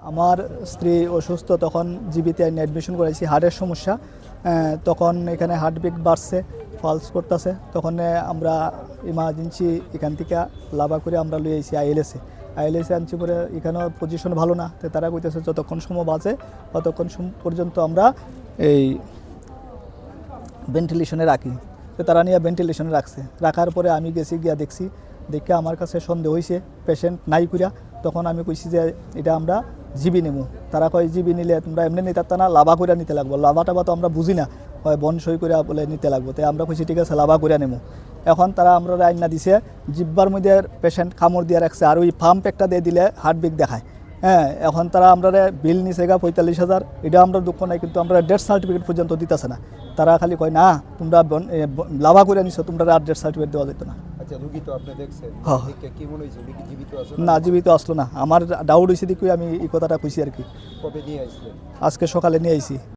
আমার স্ত্রী অসুস্থ, তখন জীবিতে আইনে অ্যাডমিশন করাইছি, হার্টের সমস্যা। তখন এখানে হার্টবিট বাড়ছে, পালস করতেছে। তখন আমরা ইমার্জেন্সি এখান থেকে লাভা করে আমরা লই আইছি আইএলএসে আনছি। পরে এখানেও পজিশন ভালো না, তো তারা কইতেছে যতক্ষণ সময় বাঁচে ততক্ষণ পর্যন্ত আমরা এই ভেন্টিলেশনে রাখি। তো তারা নিয়ে ভেন্টিলেশনে রাখার পরে আমি গেছি, গিয়া দেখছি, দেখে আমার কাছে সন্দেহ হয়েছে পেশেন্ট নাই কইরা। তখন আমি কইছি যে এটা আমরা জিবি নেবো। তারা কয় জিবি নিলে তোমরা এমনি নিতে না, লাভা করে নিতে লাগবো। লাভা টাভা তো আমরা বুঝি না, হয় বন সই করে বলে নিতে লাগবো। তাই আমরা কইছি ঠিক আছে লাভা করে নেবো। এখন তারা আমরা আইনা দিছে, জিব্বার মধ্যে পেশেন্ট কামড় দিয়ে রাখছে, আর ওই পাম্প একটা দিয়ে দিলে হার্টবিট দেখায়। এখন তারা আমরা বিল নিছে গা 45,000। এটা আমরা দুঃখ নাই, কিন্তু আমরা ডেথ সার্টিফিকেট পর্যন্ত দিতেছে না। তারা খালি কয় না তোমরা লাভা করে নিছো, তোমরা আর ডেথ সার্টিফিকেট দেওয়া যেত না। আচ্ছা, রোগী তো আপনি দেখছেন, কি মনে হয়েছে? রোগী জীবিত আছে না, জীবিত আসলো না। আমার ডাউট হয়েছে দেখি আমি এই কথাটা কইছি আর কি। কবে নিয়ে আসলেন? আজকে সকালে নিয়ে আইছি।